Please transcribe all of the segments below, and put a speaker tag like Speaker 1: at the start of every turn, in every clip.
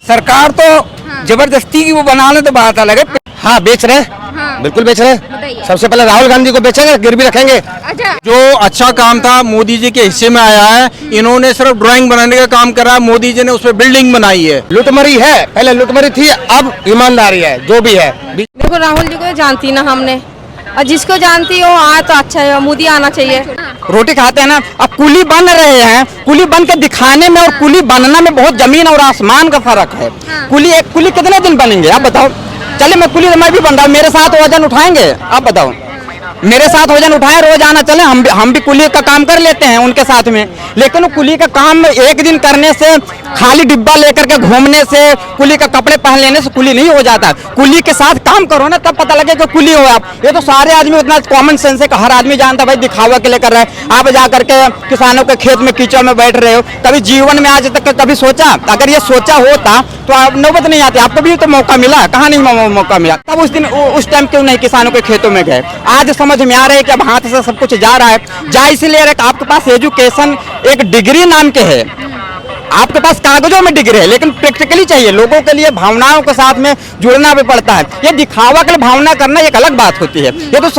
Speaker 1: सरकार तो जबरदस्ती की वो बनाने तो बात अलग है।
Speaker 2: हाँ बेच रहे हैं, बिल्कुल बेच रहे हैं। सबसे पहले राहुल गांधी को बेचेंगे, गिरवी रखेंगे।
Speaker 3: अच्छा,
Speaker 4: जो अच्छा काम था मोदी जी के हिस्से में आया है, इन्होंने सिर्फ ड्राइंग बनाने का काम करा, मोदी जी ने उस पर बिल्डिंग बनाई है।
Speaker 2: लुटमरी है, पहले लुटमरी थी, अब ईमानदारी है। जो भी है
Speaker 5: देखो राहुल जी को जानती ना हमने, और जिसको जानती हो आए तो अच्छा है, मोदी आना चाहिए।
Speaker 1: रोटी खाते हैं ना, अब कुली बन रहे हैं, कुली बन के दिखाने में और कुली बनना में बहुत जमीन और आसमान का फर्क है। एक कुली कितने दिन बनेंगे आप बताओ? चले मैं कुली मैं भी बन रहा हूँ, मेरे साथ वजन उठाएंगे आप बताओ? मेरे साथ वजन उठाए रोज आना चले, हम भी कुली का काम कर लेते हैं उनके साथ में। लेकिन वो कुली का काम एक दिन करने से, खाली डिब्बा लेकर के घूमने से, कुली का कपड़े पहन लेने से कुली नहीं हो जाता। कुली के साथ काम करो ना, तब पता लगे कि कुली हो आप। ये तो सारे आदमी उतना कॉमन सेंस है कि हर आदमी जानता भाई दिखावा के लिए कर रहा है। आप जा करके किसानों के खेत में कीचड़ में बैठ रहे हो, कभी जीवन में आज तक कभी सोचा? अगर ये सोचा होता तो आप नौबत नहीं आती, आपको भी तो मौका मिला, कहाँ नहीं मौका मिला? तब उस दिन उस टाइम क्यों नहीं किसानों के खेतों में गए? आज समझ में आ रहा है कि अब हाथ से सब कुछ जा रहा है। जा इसलिए आपके पास एजुकेशन एक डिग्री नाम के है, आपके पास कागजों में डिग्री है, लेकिन प्रैक्टिकली चाहिए। लोगों के लिए भावनाओं के साथ में जुड़ना भी पड़ता है। ये दिखावा के लिए भावना करना एक अलग बात होती है, ये तो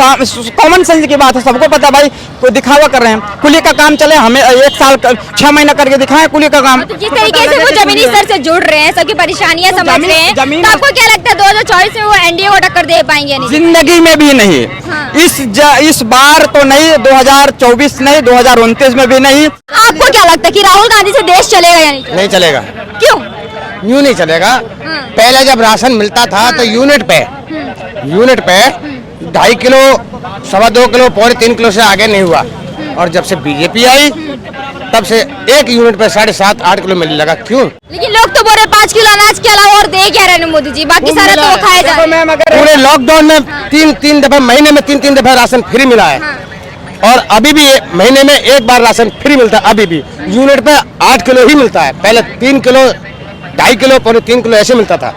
Speaker 1: कॉमन सेंस की बात है, सबको पता भाई कोई दिखावा कर रहे हैं। कुली का काम चले, हमें 1 साल 6 महीना करके दिखाएं कुली का काम।
Speaker 3: तो जिस तरीके से वो जमीनी स्तर से जुड़ रहे हैं, सबकी परेशानियां समझ रहे हैं, तो आपको क्या लगता है 2024 में वो एनडीए को टक्कर दे पाएंगे? नहीं,
Speaker 1: जिंदगी में भी नहीं। इस बार तो नहीं, 2024 नहीं, 2029 में भी नहीं।
Speaker 3: आपको क्या लगता है कि राहुल गांधी से देश चलेगा या नहीं?
Speaker 2: नहीं चलेगा।
Speaker 3: क्यों?
Speaker 2: यूं नहीं चलेगा। पहले जब राशन मिलता था तो यूनिट पे 2.5 किलो, 2.25 किलो, 3 किलो से आगे नहीं हुआ। और जब से बीजेपी आई तब से 1 यूनिट पे 7.5-8 किलो मिलने लगा। क्यों?
Speaker 3: लेकिन लोग तो बोल रहे 5 किलो अनाज के अलावा और दे क्या रहे मोदी जी, बाकी सारा तो वो खाए जा रहे हैं।
Speaker 2: पूरे लॉकडाउन में 3 दफा, महीने में 3 दफा राशन फ्री मिला है। और अभी भी महीने में 1 बार राशन फ्री मिलता है। अभी भी यूनिट पे 8 किलो ही मिलता है, पहले 3 किलो, 2.5 किलो, 3 किलो ऐसे मिलता था।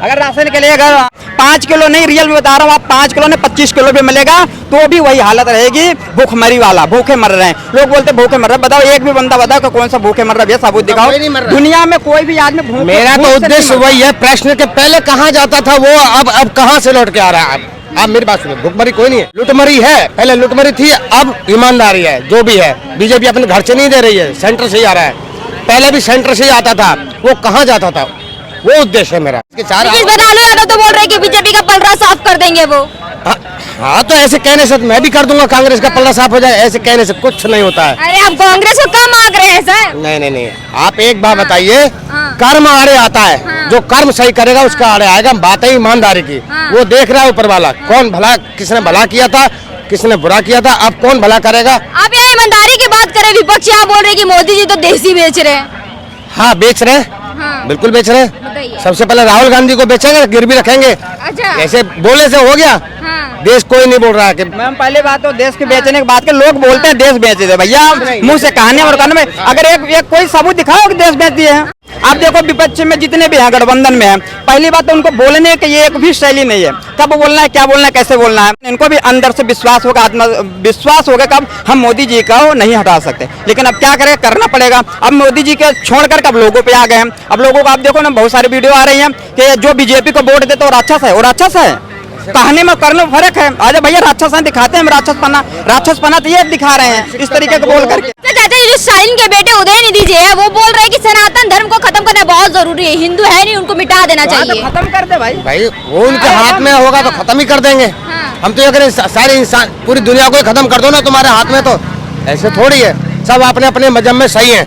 Speaker 1: अगर राशन के लिए अगर 5 किलो नहीं, रियल में बता रहा हूँ, आप 5 किलो ने 25 किलो भी मिलेगा तो भी वही हालत रहेगी, भूखमरी वाला। भूखे मर रहे हैं लोग, बोलते भूखे मर रहे हैं। बताओ एक भी बंदा बताओ कि कौन सा भूखे मर रहा है, सबूत दिखाओ। दुनिया में कोई भी आदमी भूखे।
Speaker 2: मेरा तो उद्देश्य वही है, प्रश्न के पहले कहाँ जाता था वो अब कहाँ से लौट के आ रहा है? आप मेरी बात सुनो, भूखमरी कोई नहीं है, लुटमरी है। पहले लुटमरी थी, अब ईमानदारी है। जो भी है, बीजेपी अपने घर से नहीं दे रही है, सेंटर से ही आ रहा है। पहले भी सेंटर से ही आता था, वो कहाँ जाता था? वो उद्देश्य है मेरा।
Speaker 3: लालू यादव तो बोल रहे कि बीजेपी का पलड़ा साफ कर देंगे वो।
Speaker 2: हाँ तो ऐसे कहने से मैं भी कर दूंगा, कांग्रेस का पलड़ा साफ हो जाए, ऐसे कहने से कुछ नहीं होता है।
Speaker 3: अरे आप कांग्रेस को कम मांग रहे हैं सर?
Speaker 2: नहीं, आप एक बात बताइए, कर्म आड़े आता है, जो कर्म सही करेगा उसका आड़े आएगा। बात है ईमानदारी की, वो देख रहा है ऊपर वाला, कौन भला, किसने भला किया था, किसने बुरा किया था, अब कौन भला करेगा।
Speaker 3: आप यहाँ ईमानदारी की बात करें, विपक्ष यहाँ बोल रहे कि मोदी जी तो देसी बेच रहे हैं।
Speaker 2: हाँ बेच रहे हैं, बिल्कुल बेच रहे हैं। सबसे पहले राहुल गांधी को बेचेंगे, गिरवी रखेंगे।
Speaker 3: अच्छा,
Speaker 2: ऐसे बोले से हो गया? देश कोई नहीं बोल रहा है कि
Speaker 1: मैम पहले बात तो देश के बेचने की बात के, लोग बोलते हैं देश बेच दे भैया, मुंह से कहने और करने में। अगर एक कोई सबूत दिखाओ कि देश बेच दिए हैं। आप देखो विपक्ष में जितने भी हैं, गठबंधन में है, पहली बात तो उनको बोलने की ये एक भी शैली नहीं है। कब बोलना है, क्या बोलना है, कैसे बोलना है। इनको भी अंदर से विश्वास होगा, आत्मविश्वास होगा कब हम मोदी जी का नहीं हटा सकते। लेकिन अब क्या करें, करना पड़ेगा। अब मोदी जी के छोड़कर अब लोगों पे आ गए हैं। अब लोगों को आप देखो ना, बहुत सारी वीडियो आ रही हैं कि जो बीजेपी को वोट देते और राक्षस है, और राक्षस है। कहने में करने में फर्क है। आज भैया राक्षस दिखाते हैं, राक्षसपना तो ये दिखा रहे हैं इस तरीके को बोल करके।
Speaker 3: तो चाचा जी, जो स्टालिन के बेटे उदयनिधि जी है, वो बोल रहे हैं कि सनातन धर्म को खत्म करना बहुत जरूरी है, हिंदू है नहीं, उनको मिटा देना चाहिए।
Speaker 1: खत्म कर दे भाई,
Speaker 2: वो उनके हाथ में होगा तो खत्म ही कर देंगे। हम तो ये करें, सारे इंसान, पूरी दुनिया को खत्म कर दो ना, तुम्हारे हाथ में। तो ऐसे थोड़ी है, सब अपने अपने मजहब में सही है,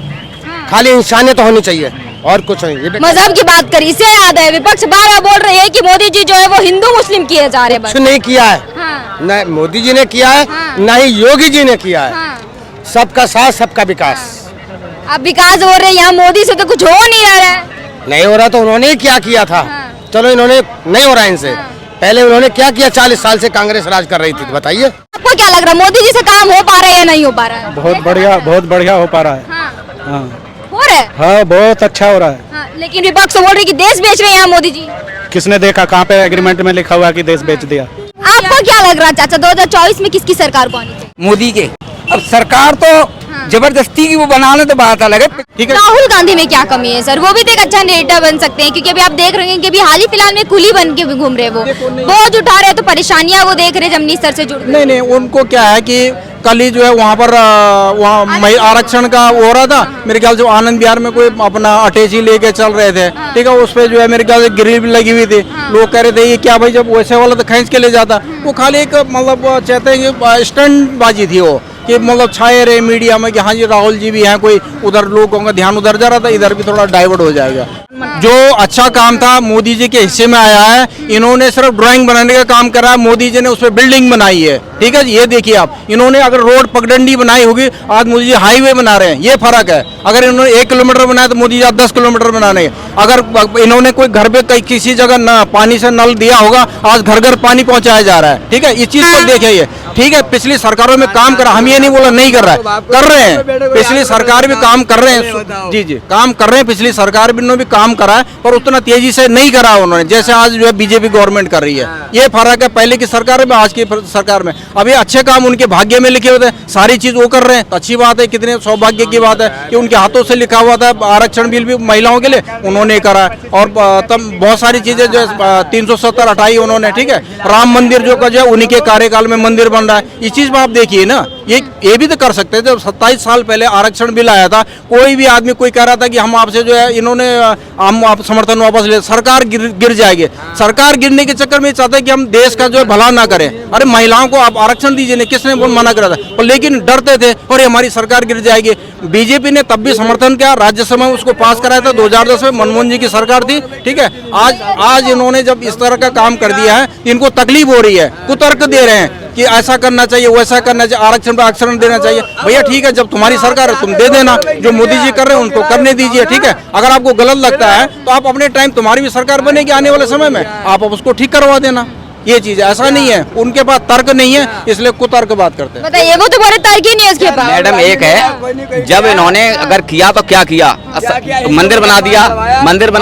Speaker 2: खाली इंसानियत होनी चाहिए और कुछ नहीं।
Speaker 3: मजहब की बात करी, इससे याद है विपक्ष बार-बार बोल रहे हैं कि मोदी जी जो है वो हिंदू मुस्लिम किए जा रहे हैं।
Speaker 2: कुछ नहीं किया है, न मोदी जी ने किया है, न ही योगी जी ने किया है। सबका साथ, सबका विकास।
Speaker 3: अब विकास हो रहे हैं, यहाँ मोदी से तो कुछ हो नहीं रहा है।
Speaker 2: नहीं हो रहा तो उन्होंने ही क्या किया था। चलो इन्होंने नहीं हो रहा इनसे, पहले उन्होंने क्या किया? 40 साल से कांग्रेस राज कर रही थी, बताइए।
Speaker 3: आपको क्या लग रहा है, मोदी जी से काम हो पा रहा है या नहीं हो पा रहा है?
Speaker 4: बहुत बढ़िया हो पा रहा है।
Speaker 3: हो रहा है?
Speaker 4: हाँ बहुत अच्छा हो रहा है।
Speaker 3: हाँ, लेकिन विपक्ष बोल रही कि देश बेच रहे हैं यहाँ मोदी जी।
Speaker 4: किसने देखा, कहाँ पे एग्रीमेंट में लिखा हुआ है कि देश बेच दिया?
Speaker 3: आपको क्या लग रहा है चाचा, 2024 में किसकी सरकार को आनी चाहिए?
Speaker 1: मोदी के। अब सरकार तो जबरदस्ती की वो बनाना तो बात अलग है।
Speaker 4: ठीक है।
Speaker 3: राहुल गांधी में क्या कमी है सर? वो भी तो एक अच्छा नेता बन सकते हैं, क्योंकि अभी आप देख रहे हैं कि अभी हाल ही फिलहाल में कुली बन के घूम रहे, वो बोझ उठा रहे, तो परेशानियां वो देख रहे जमीनी स्तर से जुड़।
Speaker 4: नहीं नहीं, उनको क्या है कि कल ही जो है वहाँ पर वहाँ आरक्षण का हो रहा था, मेरे ख्याल से आनंद विहार में कोई अपना अटैची लेके चल रहे थे, ठीक है, उस पे जो है मेरे ख्याल से ग्रिल भी लगी हुई थी। लोग कह रहे थे ये क्या भाई, जब वैसे वाला तो खींच के ले जाता। वो खाली एक मतलब चाहते हैं कि स्टंट बाजी थी वो, कि मतलब छाए रहे मीडिया में कि हाँ जी राहुल जी भी हैं, कोई उधर लोगों का ध्यान उधर जा रहा था, इधर भी थोड़ा डाइवर्ट हो जाएगा। जो अच्छा काम था मोदी जी के हिस्से में आया है, इन्होंने सिर्फ ड्राइंग बनाने का काम करा है, मोदी जी ने उस पर बिल्डिंग बनाई है। ठीक है, ये देखिए आप, इन्होंने अगर रोड पगडंडी बनाई होगी, आज मोदी जी हाईवे बना रहे हैं, ये फर्क है। अगर इन्होंने 1 किलोमीटर बनाया तो मोदी जी आज 10 किलोमीटर बना रहे हैं। अगर इन्होंने कोई घर पे किसी जगह न पानी से नल दिया होगा, आज घर घर पानी पहुंचाया जा रहा है। ठीक है, इस चीज को देखिए, ठीक है, पिछली सरकारों में काम करा, हम ये नहीं बोला नहीं कर रहा है, कर रहे हैं, पिछली सरकार भी काम कर रहे हैं, जी जी काम कर रहे हैं, पिछली सरकार भी काम करा है, पर उतना तेजी से नहीं करा उन्होंने, जैसे आज जो है बीजेपी गवर्नमेंट कर रही है। ये फर्क है पहले की सरकार में आज की सरकार में। अभी अच्छे काम उनके भाग्य में लिखे हुए थे, सारी चीज वो कर रहे हैं, तो अच्छी बात है, कितने सौभाग्य की बात है कि उनके हाथों से लिखा हुआ था आरक्षण बिल भी महिलाओं के लिए, उन्होंने करा। और तब बहुत सारी चीजें जो 370 हटाई उन्होंने, ठीक है, राम मंदिर जो का जो है उन्हीं के कार्यकाल में मंदिर बन रहा है। इस चीज में आप देखिए ना, ये भी तो कर सकते थे। जब 27 साल पहले आरक्षण बिल आया था, कोई भी आदमी कोई कह रहा था कि हम आपसे जो है, इन्होंने हम आप समर्थन वापस ले, सरकार गिर जाएगी। सरकार गिरने के चक्कर में चाहते हैं कि हम देश का जो है भला ना करें। अरे महिलाओं को आप आरक्षण दीजिए नहीं, किसने मना करा था, पर लेकिन डरते थे और हमारी सरकार गिर जाएगी। बीजेपी ने तब भी समर्थन किया, राज्यसभा में उसको पास कराया था 2010 में, मनमोहन जी की सरकार थी। ठीक है, आज इन्होंने जब इस तरह का काम कर दिया है, इनको तकलीफ हो रही है, कुतर्क दे रहे हैं कि ऐसा करना चाहिए, वैसा करना चाहिए, आरक्षण पर आरक्षण देना चाहिए। भैया ठीक है, जब तुम्हारी सरकार है तुम दे देना, जो मोदी जी कर रहे हैं उनको करने दीजिए। ठीक है, अगर आपको गलत लगता है तो आप अपने टाइम, तुम्हारी भी सरकार बनेगी आने वाले समय में, आप उसको ठीक करवा देना। ये चीज ऐसा नहीं है, उनके पास तर्क नहीं है, इसलिए कुतर्क बात करते हैं।
Speaker 3: बताइए, वो तो बोले तर्क ही नहीं है उसके पास।
Speaker 1: मैडम एक है, जब इन्होंने अगर किया तो क्या किया, मंदिर बना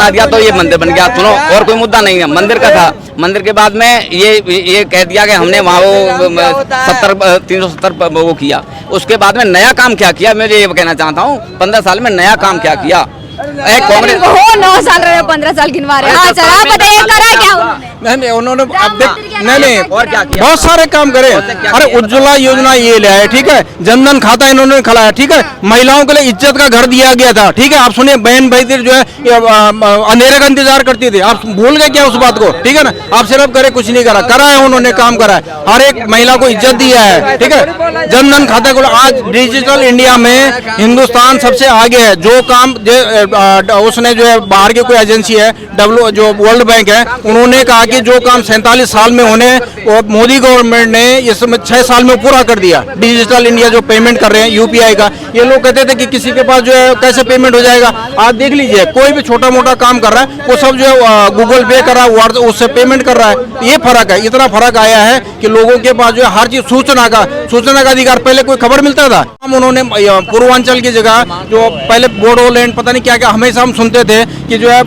Speaker 1: दिया तो ये मंदिर बन गया, सुनो, और कोई मुद्दा नहीं है, मंदिर का था। मंदिर के बाद में ये कह दिया कि हमने वहाँ वो 370 वो किया। उसके बाद में नया काम क्या किया, मैं ये कहना चाहता हूँ, 15 साल में नया काम क्या किया। कांग्रेस
Speaker 3: हो 9 साल रहे, 15 साल गिनवा रहे हैं। हाँ सर, आप बताइए करा क्या उन्होंने?
Speaker 4: नहीं उन्होंने अब देख,
Speaker 3: नहीं
Speaker 4: नहीं
Speaker 1: और क्या किया?
Speaker 4: बहुत सारे काम करे। अरे उज्ज्वला योजना ये ले आए, ठीक है, जनधन खाता इन्होंने खिलाया, ठीक है, महिलाओं के लिए इज्जत का घर दिया गया था। ठीक है, आप सुनिए, बहन भाई जो है अंधेरे का इंतजार करती थी, आप भूल गए क्या उस बात को? ठीक है ना, आप सिर्फ करे, कुछ नहीं करा है उन्होंने, काम करा है, हर एक महिला को इज्जत दिया है। ठीक है, जनधन खाता को आज डिजिटल इंडिया में हिंदुस्तान सबसे आगे है। जो काम उसने जो है बाहर की कोई एजेंसी है, जो वर्ल्ड बैंक है, उन्होंने कहा कि जो काम 47 साल में होने, वो मोदी गवर्नमेंट ने इसमें 6 साल में पूरा कर दिया। डिजिटल इंडिया जो पेमेंट कर रहे हैं यूपीआई का, ये लोग कहते थे कि किसी के पास जो है कैसे पेमेंट हो जाएगा। आज देख लीजिए, कोई भी छोटा मोटा काम कर रहा है वो सब जो है गूगल पे कर रहा है, उससे पेमेंट कर रहा है। ये फर्क है, इतना फर्क आया है कि लोगों के पास जो है हर चीज सूचना का अधिकार, पहले कोई खबर मिलता था। हम उन्होंने पूर्वांचल की जगह जो पहले बोडोलैंड पता नहीं क्या क्या हमेशा हम सुनते थे कि जो है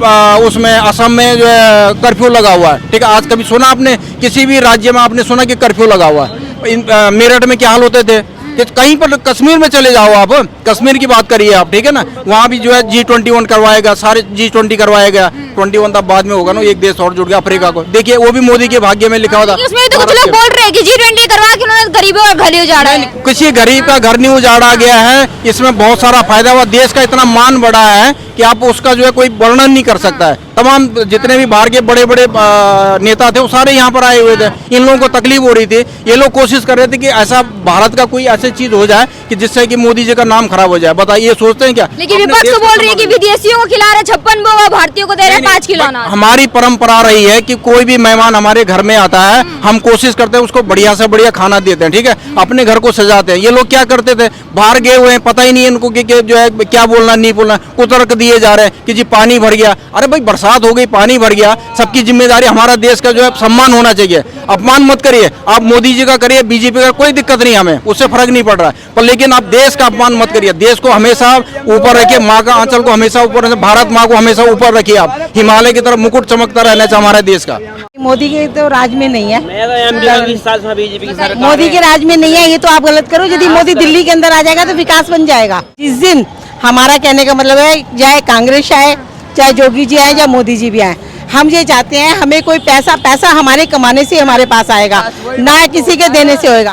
Speaker 4: उसमें असम में जो है कर्फ्यू लगा हुआ है। ठीक है, आज कभी सुना आपने किसी भी राज्य में आपने सुना कि कर्फ्यू लगा हुआ है? मेरठ में क्या हाल होते थे कि कहीं पर, कश्मीर में चले जाओ आप, कश्मीर की बात करिए आप, ठीक है ना, वहाँ भी जो है G21 करवाएगा, सारे G20 करवाएगा। 21 तब बाद में होगा ना, एक देश और जुड़ गया अफ्रीका को। देखिए वो भी मोदी के भाग्य में लिखा हुआ था।
Speaker 3: उसमें तो कुछ लोग बोल रहे हैं कि G20 करवा के उन्होंने गरीबों का घर उजाड़ा है।
Speaker 4: किसी गरीब का घर नहीं उजाड़ा गया है, इसमें बहुत सारा फायदा हुआ, देश का इतना मान बढ़ा है कि आप उसका जो है कोई वर्णन नहीं कर सकता है। तमाम जितने भी बाहर के बड़े बड़े नेता थे वो सारे यहाँ पर आए हुए थे, इन लोगों को तकलीफ हो रही थी। ये लोग कोशिश कर रहे थे कि ऐसा भारत का कोई ऐसी चीज हो जाए कि जिससे कि मोदी जी का नाम खराब हो जाए। बताइए, ये सोचते हैं क्या?
Speaker 3: लेकिन विपक्ष तो बोल रही है कि विदेशियों को खिला रहे 56 वो, भारतीयों को दे रहे 5 किलो अनाज।
Speaker 4: हमारी परंपरा रही है कि कोई भी मेहमान हमारे घर में आता है, हम कोशिश करते हैं उसको बढ़िया से बढ़िया खाना देते हैं। ठीक है, अपने घर को सजाते हैं। ये लोग क्या करते थे, बाहर गए हुए हैं, पता ही नहीं इनको कि जो है क्या बोलना नहीं बोलना, कुतर्क दिए जा रहे हैं कि जी पानी भर गया। अरे भाई, बरसात बरसात हो गई, पानी भर गया, सबकी जिम्मेदारी हमारा देश का जो है सम्मान होना चाहिए। अपमान मत करिए, आप मोदी जी का करिए, बीजेपी का, कोई दिक्कत नहीं हमें, उससे फर्क नहीं पड़ रहा है, पर लेकिन आप देश का अपमान मत करिए। देश को हमेशा ऊपर रखिए, माँ का आंचल को हमेशा ऊपर, भारत माँ को हमेशा ऊपर रखिए। आप हिमालय की तरफ मुकुट चमकता रहना चाहिए हमारे देश का।
Speaker 6: मोदी के तो राज में नहीं है,
Speaker 1: बीजेपी की सरकार
Speaker 6: मोदी के राज में नहीं है, ये तो आप गलत करो। यदि मोदी दिल्ली के अंदर आ जाएगा तो विकास बन जाएगा। जिस दिन हमारा कहने का मतलब है, चाहे कांग्रेस आए, चाहे जोगी जी आए, या मोदी जी भी आए, हम ये चाहते हैं हमें कोई पैसा हमारे कमाने से हमारे पास आएगा, ना किसी के देने से होएगा।